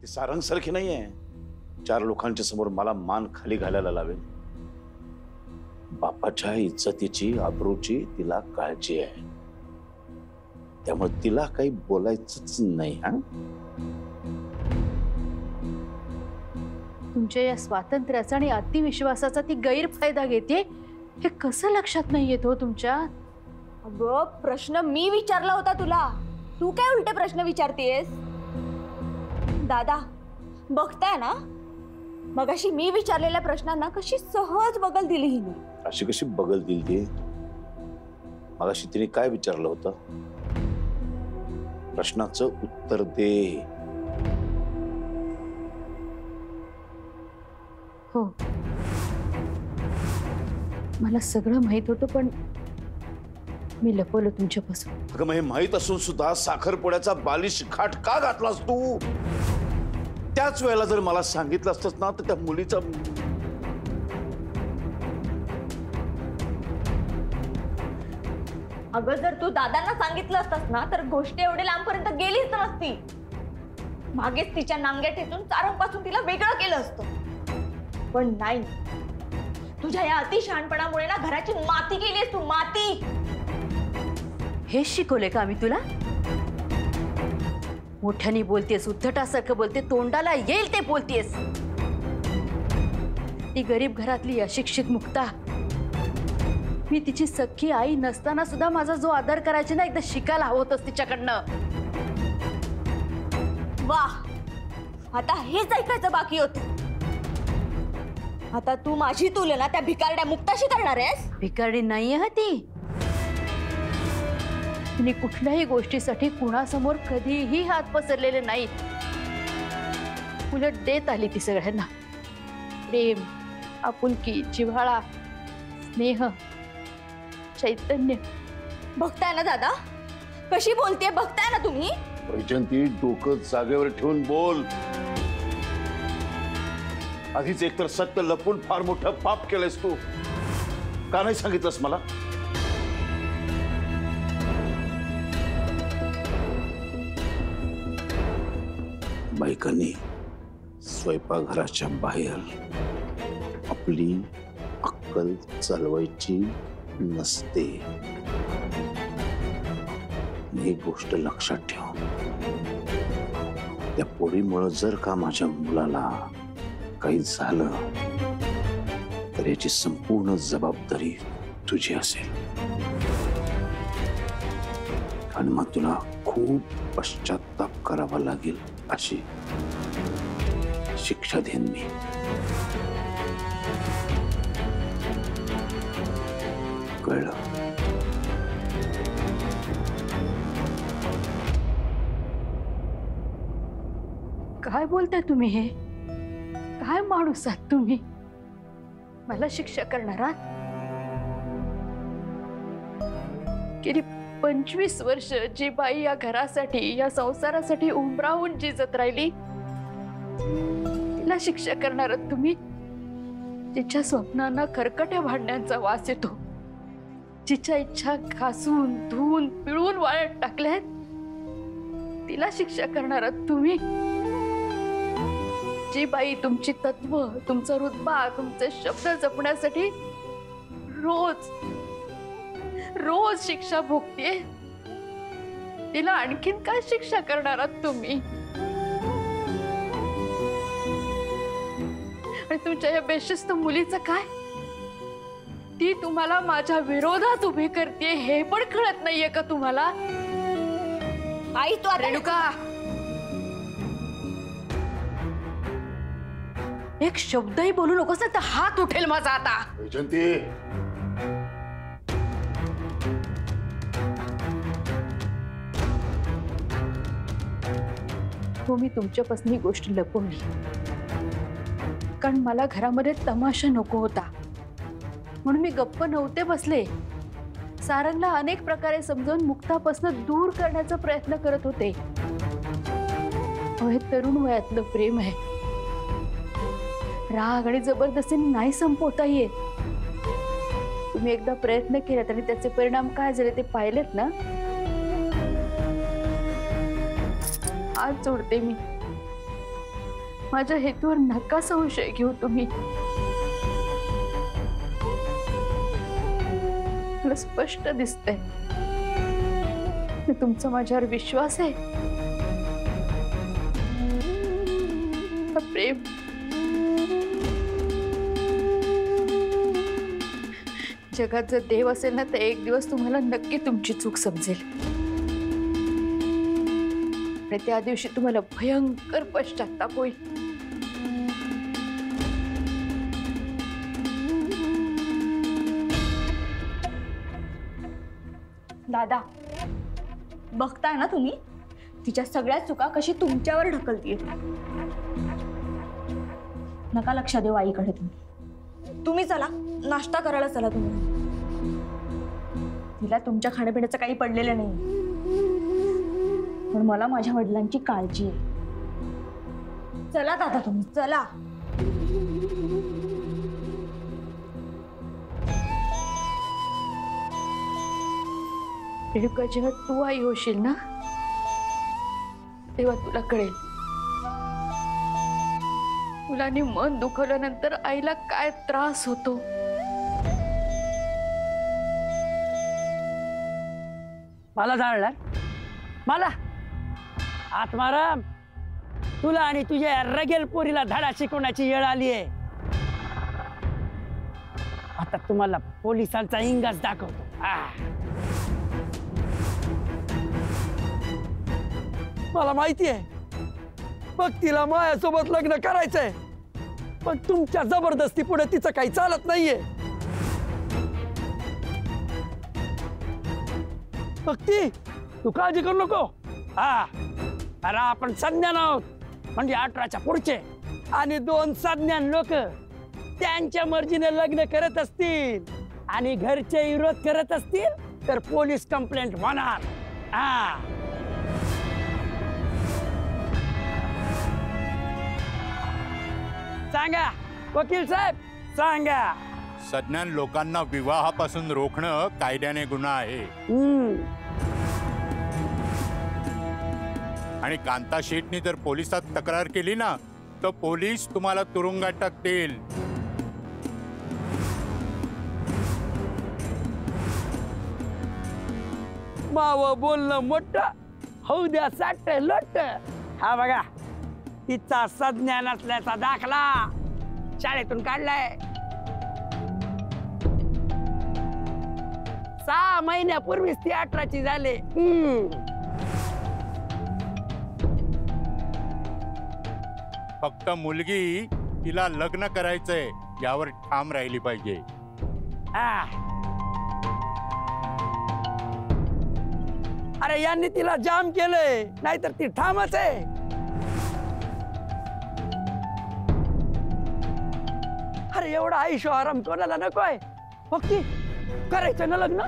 ती सारंग सारखी नाहीये, 4 लोकांच्या समोर मला मान खाली घालायला लावेल। बापाच्या इज्जतीची आबरूची तिला काळजी आहे, त्यामुळे तिला काही बोलायचंच नाही। हा, तुमच्या या स्वातंत्र्याचा आणि अतिविश्वासाचा ती गैरफायदा घेते, हे कसं लक्षात नाही येत हो तुमच्या? अगं प्रश्न मी विचारला होता तुला, तू काय उलटे प्रश्न विचारतेस? दादा बघताय ना, मगाशी मी विचारलेल्या प्रश्नांना कशी सहज बगल दिली हिने। अशी कशी बगल दिली ती? मगाशी तिने काय विचारलं होतं? प्रश्नाचं उत्तर दे। हो, मला सगळं माहित होतं, पण मी लपवलं तुमच्यापासून। अगं मग हे माहित असून सुद्धा साखरपुड्याचा बालिश घाट का घातलास तू? त्याच वेळेला जर मला सांगितलं असतंस ना, तर त्या मुलीचा अगं जर तू दादांना सांगितलं असतस ना, तर गोष्ट एवढे लांबपर्यंत गेलीच नसती। मागेच तिच्या नांग्या ठेचून सारंगपासून तिला वेगळं केलं असतं, पण नाही। तुझ्या या अतिशहाणपणामुळे ना घराची माती केलीस तू, माती। हे शिकवले का आम्ही तुला? मोठ्याने बोलतेस, उद्धटासारखं बोलते, तोंडाला येईल ते बोलतेस। ती गरीब घरातली अशिक्षित मुक्ता, मी तिची सख्खी आई नसताना सुद्धा माझा जो आदर करायची ना, एकदा शिकायला हवं होतंस तिच्याकडनं। वाह, आता हेच ऐकायचं बाकी होतं। आता तू माझी तुलना त्या भिकारड्या मुक्ताशी करणार आहेस? भिकारडी नाहीये हा ती। तिने कुठल्याही गोष्टीसाठी कुणासमोर कधीही हात पसरलेले नाहीत, उलट देत आली ती सगळ्यांना। प्रेम, आपुलकी, जिव्हाळा, स्नेह, चैतन्य। बघताय ना दादा कशी बोलतेय, बघताय ना तुम्ही? वैजंती, डोकं जागेवर ठेवून बोल। आधीच एकतर सत्य लपून फार मोठं पाप केलंस तू, का नाही सांगितलंस मला? बायकांनी स्वयंपाकघराच्या बाहेर आपली अक्कल चालवायची नसते, एक गोष्ट लक्षात ठेव। त्या पोरीमुळे जर का माझ्या मुलाला काही झालं तर याची संपूर्ण जबाबदारी तुझी असेल, आणि मग तुला खूप पश्चाताप करावा लागेल अशी शिक्षा देईन मी। कळलं? काय बोलताय तुम्ही? हे काय माणूस आहात तुम्ही? मला शिक्षा करणार आहात? गेली 25 वर्ष जी बाई या घरासाठी, या संसारासाठी उंबरावून जिजत राहिली, तिला शिक्षा करणार आहात तुम्ही? जिच्या स्वप्नांना खरकट्या भांड्यांचा वास येतो, जिच्या इच्छा घासून धुवून पिळून वाळत टाकल्यात, तिला शिक्षा करणार आहात तुम्ही? जी बाई तुमची तत्व, तुमचा रुतबा, तुमचे शब्द जपण्यासाठी रोज रोज शिक्षा भोगतीये, तिला आणखीन काय शिक्षा करणार आहात तुम्ही? आणि तुमच्या या बेशिस्त मुलीचं काय? ती तुम्हाला माझ्या विरोधात उभी करते हे पण कळत नाहीये का तुम्हाला? आई तू आता रेणुका, एक शब्दही बोलू नकोस, तर हात उठेल माझा आता। वैजंती, हो, मी तुमच्यापासून ही गोष्ट लपवली, कारण मला घरामध्ये तमाशा नको होता, म्हणून मी गप्प नव्हते बसले। सारंगला अनेक प्रकारे समजावून मुक्तापासून दूर करण्याचा प्रयत्न करत होते। हे तरुण वयातलं प्रेम आहे, राग आणि जबरदस्तीने नाही संपवता येत। तुम्ही एकदा प्रयत्न केलात आणि त्याचे परिणाम काय झाले ते पाहिलेत ना। हात जोडते मी, माझ्या हेतूवर नका संशय घेऊ तुम्ही. मला स्पष्ट दिसतंय तुमचा माझ्यावर विश्वास आहे. प्रेम जगात जर देव असेल ना तर एक दिवस तुम्हाला नक्की तुमची चूक समजेल आणि त्या दिवशी तुम्हाला भयंकर पश्चाताप होईल. दादा, बघताय ना तुम्ही तिच्या सगळ्या चुका कशी तुमच्यावर ढकलतीये. नका लक्ष देऊ आईकडे. तुम्ही चला नाश्ता करायला चला. तुम्ही तिला तुमच्या खाण्यापिण्याचं काही पडलेलं नाही, पण मला माझ्या वडिलांची काळजी आहे. चला दादा तुम्ही चला. रेणुका, जेव्हा तू आई होशील ना तेव्हा तुला कळेल मुलांनी मन दुखवल्यानंतर आईला काय त्रास होतो. मला जाळणार मला आत्माराम, तुला आणि तुझ्या रगेल पोरीला धडा शिकवण्याची वेळ आली आहे. आता तुम्हाला पोलिसांचा इंगाच दाखवतो. मला माहिती आहे बघ तिला माझ्यासोबत लग्न करायचंय, पण तुमच्या जबरदस्ती पुढे तिचं काही चालत नाहीये. भक्ती, तू काळजी करू नको. अरे आपण संज्ञान आहोत, म्हणजे 18च्या पुढचे, आणि 2 संज्ञान लोक त्यांच्या मर्जीने लग्न करत असतील आणि घरचे विरोध करत असतील तर पोलीस कंप्लेंट होणार. सांगा वकील साहेब, सांगा. सज्ञान लोकांना विवाहापासून रोखणं कायद्याने गुन्हा आहे. आणि कांता शेटनी जर पोलिसात तक्रार केली ना तर पोलीस तुम्हाला तुरुंगात टाकतील. माव बोलणं मोठं, होऊ द्या साठ लोट. हा बघा, तिचा सज्ञान असल्याचा दाखला शाळेतून काढलाय. 6 महिन्यापूर्वीच ती 18ची झाले. फक्त मुलगी तिला लग्न करायचंय यावर ठाम राहिली पाहिजे. अरे यांनी तिला जाम केलंय, नाहीतर ती ठामच आहे. अरे एवढा आयुष्य आराम कोणाला नकोय. फक्त करायचं ना लग्न.